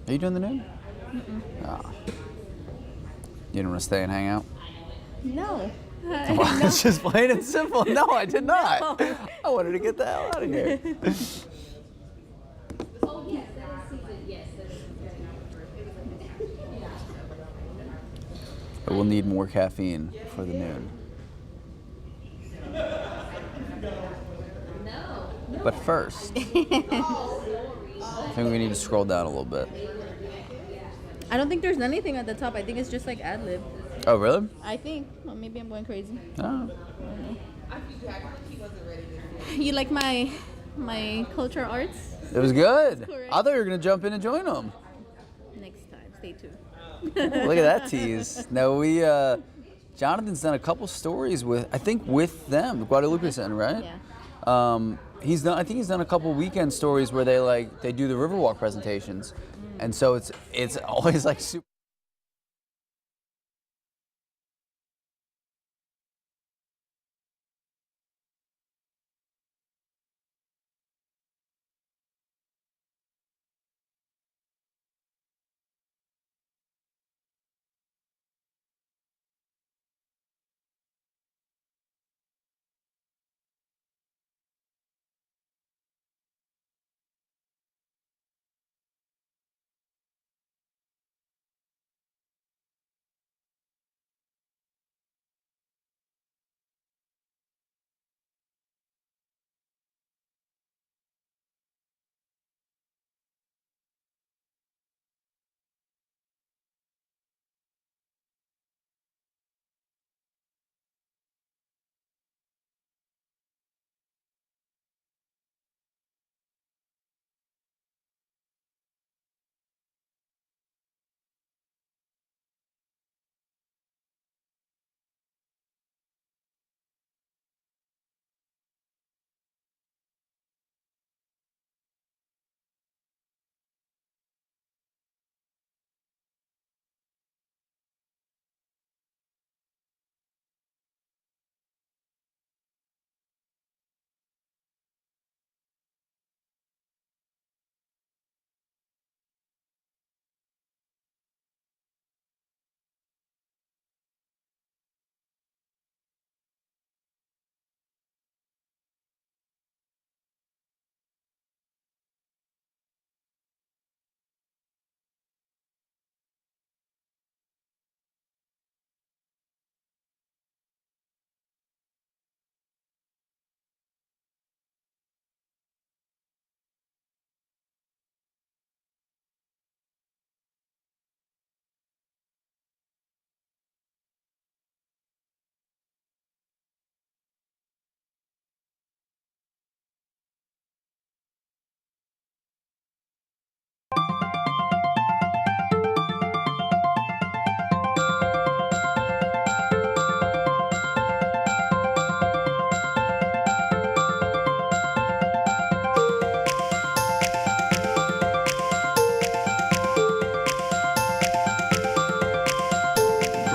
Are you doing the noon? Mm-mm. Oh. You didn't want to stay and hang out? No. Well, it's just plain and simple. No, I did not. No. I wanted to get the hell out of here. Oh, yes, that is season. Yes, that is But we'll need more caffeine for the noon. No. But first, I think we need to scroll down a little bit. I don't think there's anything at the top. I think it's just like ad lib. Oh, really? I think. Well, maybe I'm going crazy. Oh. You like my cultural arts? It was good. Correct. I thought you were going to jump in and join them. Next time. Stay tuned. Look at that tease. No, Jonathan's done a couple stories with them, the Guadalupe Center, right? Yeah. I think he's done a couple weekend stories where they do the Riverwalk presentations. And so it's always like super.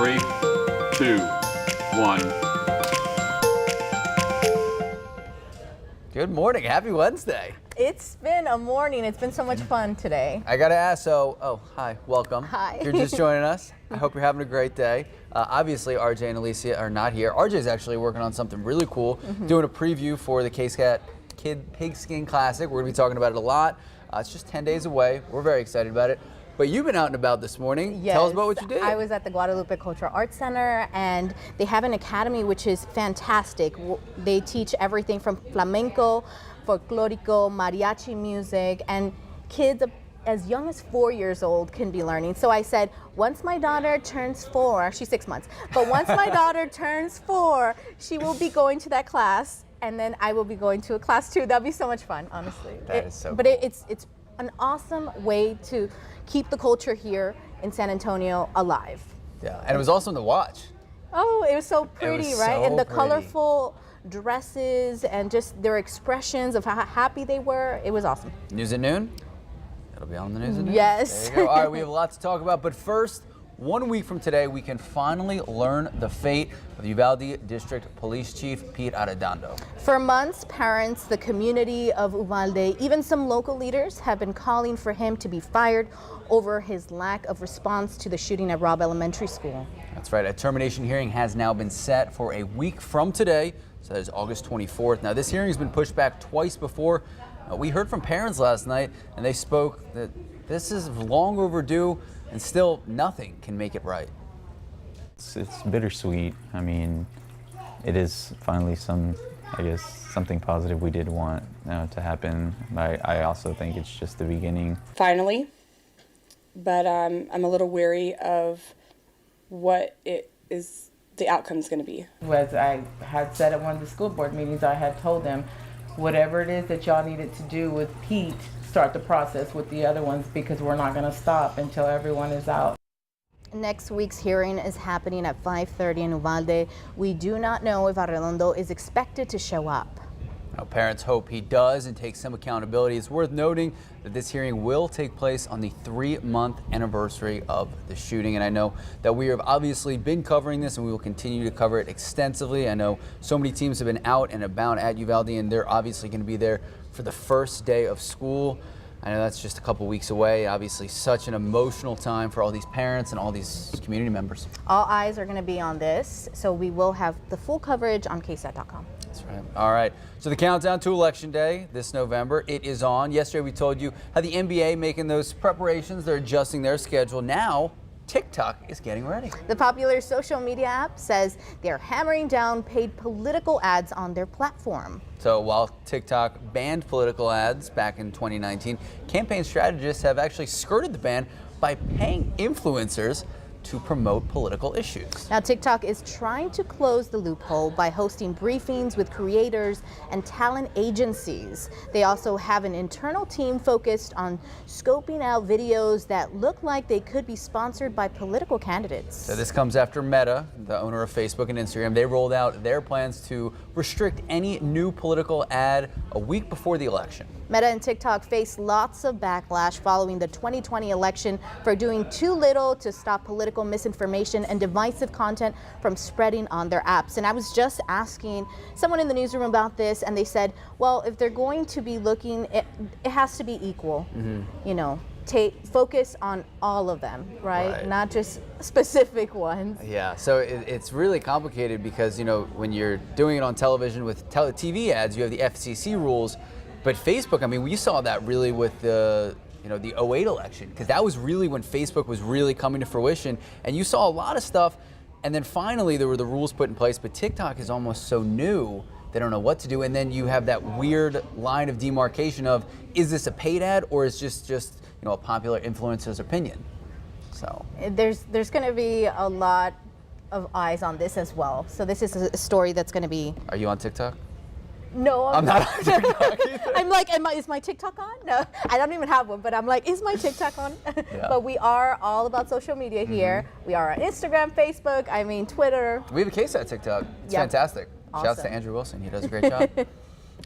Three, two, one. Good morning. Happy Wednesday. It's been a morning. It's been so much fun today. I got to ask, hi, welcome. Hi. If you're just joining us, I hope you're having a great day. Obviously, RJ and Alicia are not here. RJ is actually working on something really cool, doing a preview for the KSAT Kid Pigskin Classic. We're going to be talking about it a lot. It's just 10 days away. We're very excited about it. But you've been out and about this morning. Yes, Tell us about what you did. I was at the Guadalupe Cultural Arts Center, and they have an academy which is fantastic. They teach everything from flamenco, folklorico, mariachi music, and kids as young as 4 years old can be learning. So I said, once my daughter turns 4, she's 6 months, but once my daughter turns 4, she will be going to that class, and then I will be going to a class too. That'll be so much fun, honestly. That is so But cool. it's an awesome way to keep the culture here in San Antonio alive. Yeah, and it was awesome to watch. Oh, it was so pretty, was right? so And the pretty. colorful dresses and just their expressions of how happy they were. It was awesome. News at noon. It'll be on the news at noon. Yes. There you go. All right, we have a lot to talk about, but first, 1 week from today, we can finally learn the fate of Uvalde District Police Chief Pete Arredondo. For months, parents, the community of Uvalde, even some local leaders have been calling for him to be fired over his lack of response to the shooting at Robb Elementary School. That's right. A termination hearing has now been set for a week from today. So that is August 24th. Now, this hearing has been pushed back twice before. We heard from parents last night, and they spoke that this is long overdue, and still nothing can make it right. It's bittersweet. I mean, it is finally something positive we did want to happen. I also think it's just the beginning. Finally, but I'm a little wary of what the outcome is going to be. As I had said at one of the school board meetings, I had told them, whatever it is that y'all needed to do with Pete, start the process with the other ones, because we're not going to stop until everyone is out. Next week's hearing is happening at 5:30 in Uvalde. We do not know if Arredondo is expected to show up. Now, parents hope he does and takes some accountability. It's worth noting that this hearing will take place on the 3-month anniversary of the shooting. And I know that we have obviously been covering this, and we will continue to cover it extensively. I know so many teams have been out and about at Uvalde, and they're obviously going to be there for the first day of school. I know that's just a couple weeks away. Obviously, such an emotional time for all these parents and all these community members. All eyes are going to be on this, so we will have the full coverage on KSAT.com. That's right. All right. So the countdown to Election Day this November, it is on. Yesterday we told you how the NBA making those preparations. They're adjusting their schedule. Now TikTok is getting ready. The popular social media app says they're hammering down paid political ads on their platform. So while TikTok banned political ads back in 2019, campaign strategists have actually skirted the ban by paying influencers to promote political issues. Now, TikTok is trying to close the loophole by hosting briefings with creators and talent agencies. They also have an internal team focused on scoping out videos that look like they could be sponsored by political candidates. So this comes after Meta, the owner of Facebook and Instagram. They rolled out their plans to restrict any new political ad a week before the election. Meta and TikTok face lots of backlash following the 2020 election for doing too little to stop political misinformation and divisive content from spreading on their apps. And I was just asking someone in the newsroom about this, and they said, well, if they're going to be looking, it has to be equal. You know, focus on all of them, right? Not just specific ones. Yeah, so it's really complicated because, you know, when you're doing it on television with TV ads, you have the FCC rules. But Facebook, I mean, we saw that really with the 08 election, because that was really when Facebook was really coming to fruition, and you saw a lot of stuff, and then finally there were the rules put in place. But TikTok is almost so new, they don't know what to do, and then you have that weird line of demarcation of, is this a paid ad or is this just a popular influencer's opinion? So there's going to be a lot of eyes on this as well. So this is a story that's going to be. Are you on TikTok? No, I'm not on TikTok either. I'm like, is my TikTok on? No, I don't even have one, but I'm like, is my TikTok on? Yeah. But we are all about social media here. We are on Instagram, Facebook, Twitter. We have a KSAT TikTok. It's fantastic. Awesome. Shouts to Andrew Wilson. He does a great job.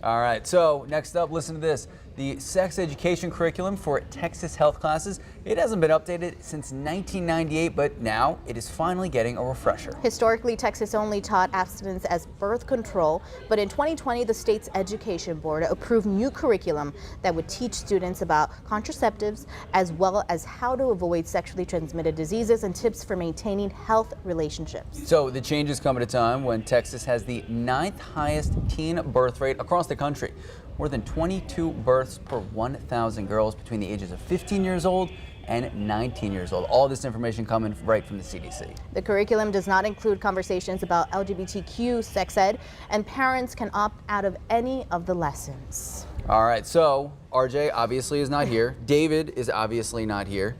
All right, so next up, listen to this. The sex education curriculum for Texas health classes, it hasn't been updated since 1998, but now it is finally getting a refresher. Historically, Texas only taught abstinence as birth control, but in 2020, the state's education board approved new curriculum that would teach students about contraceptives, as well as how to avoid sexually transmitted diseases and tips for maintaining health relationships. So the changes come at a time when Texas has the 9th highest teen birth rate across the country. More than 22 births per 1,000 girls between the ages of 15 years old and 19 years old. All this information coming right from the CDC. The curriculum does not include conversations about LGBTQ, sex ed, and parents can opt out of any of the lessons. All right, so RJ obviously is not here. David is obviously not here.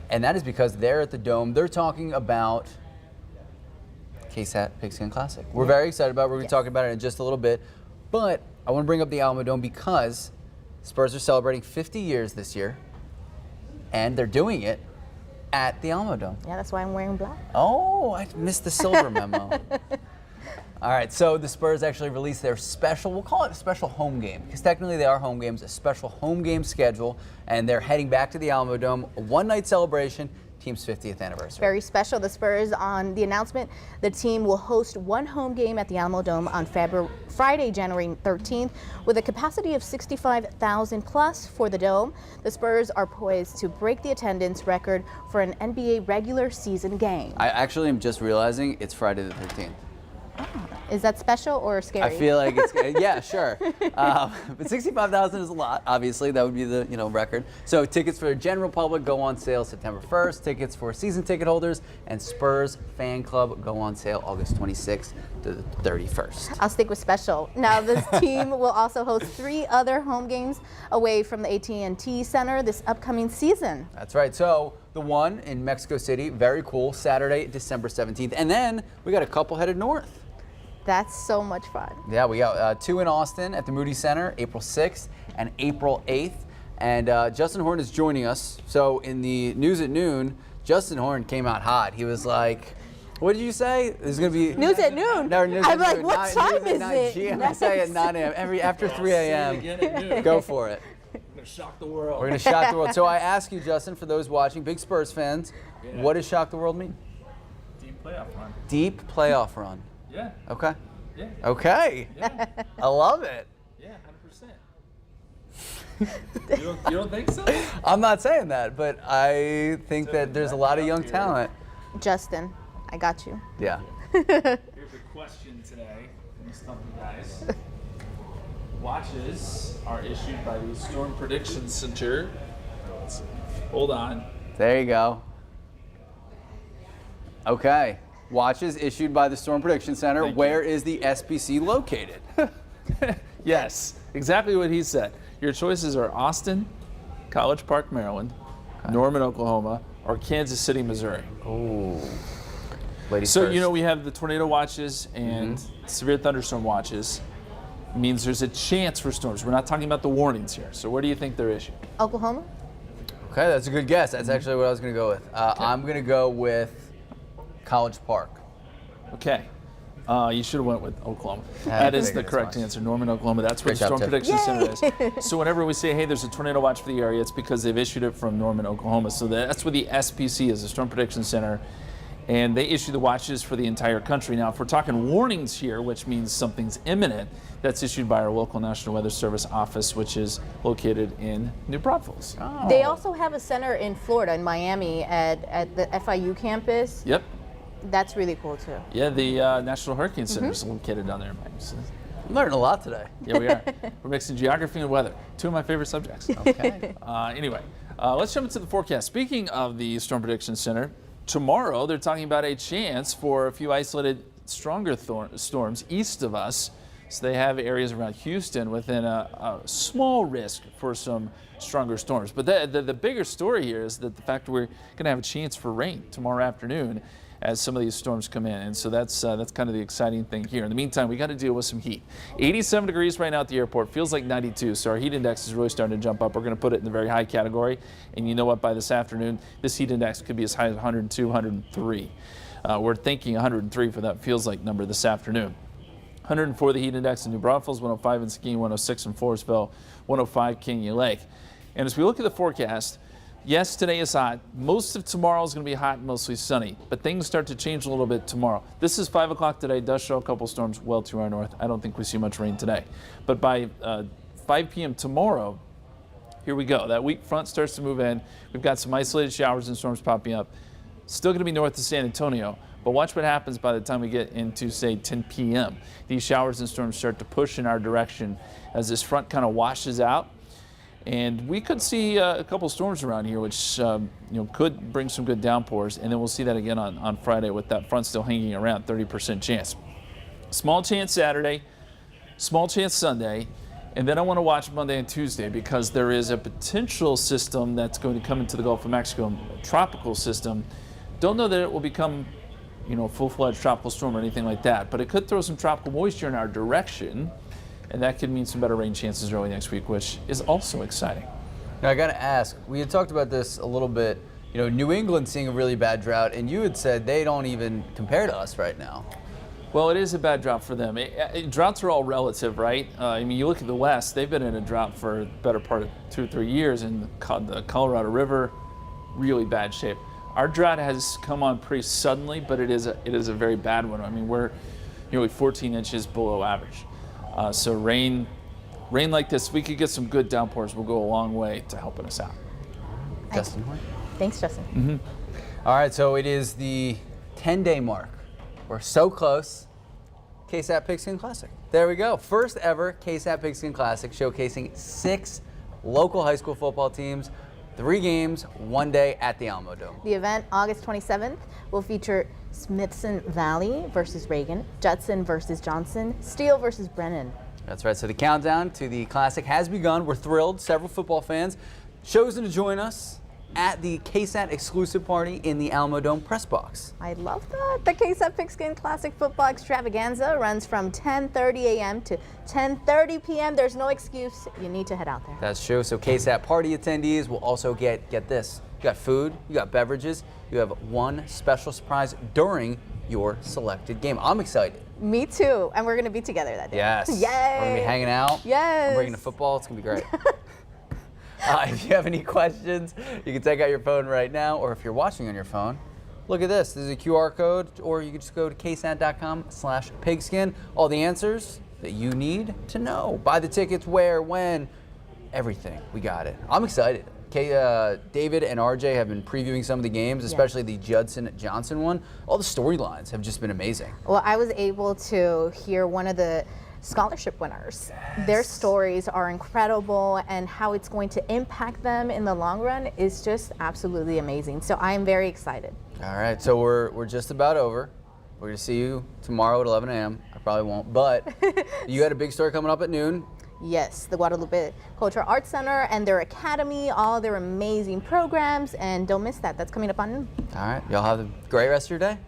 And that is because they're at the Dome. They're talking about KSAT Pigskin Classic. We're very excited about it. We're going to be talking about it in just a little bit. But I want to bring up the Alamo Dome because Spurs are celebrating 50 years this year, and they're doing it at the Alamo Dome. Yeah, that's why I'm wearing black. Oh, I missed the silver memo. All right, so the Spurs actually released their special, we'll call it a special home game, because technically they are home games, a special home game schedule, and they're heading back to the Alamo Dome, a one-night celebration, team's 50th anniversary. Very special. The Spurs, on the announcement, the team will host one home game at the Alamo Dome on Friday, January 13th, with a capacity of 65,000 plus for the Dome. The Spurs are poised to break the attendance record for an NBA regular season game. I actually am just realizing it's Friday the 13th. Is that special or scary? I feel like it's, yeah, sure. But 65,000 is a lot, obviously. That would be the record. So tickets for the general public go on sale September 1st. Tickets for season ticket holders and Spurs fan club go on sale August 26th to the 31st. I'll stick with special. Now, this team will also host 3 other home games away from the AT&T Center this upcoming season. That's right. So the one in Mexico City, very cool, Saturday, December 17th. And then we got a couple headed north. That's so much fun. Yeah, we got 2 in Austin at the Moody Center, April 6th and April 8th. And Justin Horn is joining us. So in the news at noon, Justin Horn came out hot. He was like, what did you say? There's going to be News at noon. No, news I'm at like, noon. what time is it? GM, I say at 9 a.m. After 3 a.m. Go for it. We're going to shock the world. We're going to shock the world. So I ask you, Justin, for those watching, big Spurs fans, what does shock the world mean? Deep playoff run. Deep playoff run. Yeah. Okay. Yeah. Okay. Yeah. I love it. Yeah, 100%. You don't think so? I'm not saying that, but I think that there's a lot of young talent. Justin, I got you. Yeah. Here's a question today. Let me stump you guys. Watches are issued by the Storm Prediction Center. Hold on. There you go. Okay. Watches issued by the Storm Prediction Center. Where is the SPC located? Yes, exactly what he said. Your choices are Austin, College Park, Maryland, Norman, Oklahoma, or Kansas City, Missouri. Oh. Ladies So, first. you know, we have the tornado watches and severe thunderstorm watches. It means there's a chance for storms. We're not talking about the warnings here. So where do you think they're issued? Oklahoma? Okay, that's a good guess. That's actually what I was going to go with. I'm going to go with College Park. Okay. You should have went with Oklahoma. Yeah, That I is the figured as correct much. answer. Norman, Oklahoma. That's where Great the job, Storm Tiff. Prediction Center is. So whenever we say, hey, there's a tornado watch for the area, it's because they've issued it from Norman, Oklahoma. So that's where the SPC is, the Storm Prediction Center. And they issue the watches for the entire country. Now, if we're talking warnings here, which means something's imminent, that's issued by our local National Weather Service office, which is located in New Braunfels. Oh. They also have a center in Florida, in Miami, at the FIU campus. Yep. That's really cool, too. Yeah, the National Hurricane Center is located down there in Miami. So, I'm learning a lot today. yeah, we are. We're mixing geography and weather, 2 of my favorite subjects. Okay. Anyway, let's jump into the forecast. Speaking of the Storm Prediction Center, tomorrow they're talking about a chance for a few isolated stronger storms east of us. So they have areas around Houston within a small risk for some stronger storms. But the bigger story here is that the fact that we're going to have a chance for rain tomorrow afternoon as some of these storms come in. And so that's kind of the exciting thing here. In the meantime, we got to deal with some heat. 87 degrees right now at the airport. Feels like 92. So our heat index is really starting to jump up. We're going to put it in the very high category. And you know what? By this afternoon, this heat index could be as high as 102, 103. We're thinking 103 for that feels like number this afternoon. 104 the heat index in New Braunfels, 105 in Seguin, 106 in Forestville, 105 Canyon Lake. And as we look at the forecast, yes, today is hot. Most of tomorrow is going to be hot and mostly sunny, but things start to change a little bit tomorrow. This is 5 o'clock today. Does show a couple storms well to our north. I don't think we see much rain today. But by 5 p.m. tomorrow, here we go. That weak front starts to move in. We've got some isolated showers and storms popping up. Still going to be north of San Antonio, but watch what happens by the time we get into, say, 10 p.m. These showers and storms start to push in our direction as this front kind of washes out. And we could see a couple storms around here, which could bring some good downpours. And then we'll see that again on Friday with that front still hanging around, 30% chance. Small chance Saturday, small chance Sunday. And then I want to watch Monday and Tuesday because there is a potential system that's going to come into the Gulf of Mexico, a tropical system. Don't know that it will become, a full-fledged tropical storm or anything like that, but it could throw some tropical moisture in our direction. And that could mean some better rain chances early next week, which is also exciting. Now, I got to ask, we had talked about this a little bit. New England seeing a really bad drought, and you had said they don't even compare to us right now. Well, it is a bad drought for them. Droughts are all relative, right? You look at the West, they've been in a drought for the better part of 2 or 3 years, and the Colorado River, really bad shape. Our drought has come on pretty suddenly, but it is a very bad one. I mean, we're nearly 14 inches below average. So rain like this, we could get some good downpours, will go a long way to helping us out. Justin. Thanks, Justin. All right, so it is the 10-day mark. We're so close. KSAT Pigskin Classic. There we go. First ever KSAT Pigskin Classic, showcasing 6 local high school football teams, 3 games, 1 day at the Alamo Dome. The event, August 27th, will feature Smithson Valley versus Reagan, Judson versus Johnson, Steele versus Brennan. That's right. So the countdown to the Classic has begun. We're thrilled. Several football fans chosen to join us at the KSAT exclusive party in the Alamo Dome press box. I love that. The KSAT Pigskin Classic Football Extravaganza runs from 10:30 a.m. to 10:30 p.m. There's no excuse. You need to head out there. That's true. So KSAT party attendees will also get this. You got food, you got beverages, you have one special surprise during your selected game. I'm excited. Me too. And we're going to be together that day. Yes. Yay. We're going to be hanging out. Yes. I'm bringing the football. It's going to be great. If you have any questions, you can take out your phone right now, or if you're watching on your phone, look at this. This is a QR code, or you can just go to ksat.com/pigskin. All the answers that you need to know. Buy the tickets, where, when, everything. We got it. I'm excited. David and RJ have been previewing some of the games, especially the Judson-Johnson one. All the storylines have just been amazing. Well, I was able to hear one of the scholarship winners. Their stories are incredible, and how it's going to impact them in the long run is just absolutely amazing. So I am very excited. All right, so we're just about over. We're going to see you tomorrow at 11 a.m. I probably won't, but you had a big story coming up at noon. Yes, the Guadalupe Cultural Arts Center and their academy, all their amazing programs, and don't miss that. That's coming up on noon. All right, y'all have a great rest of your day.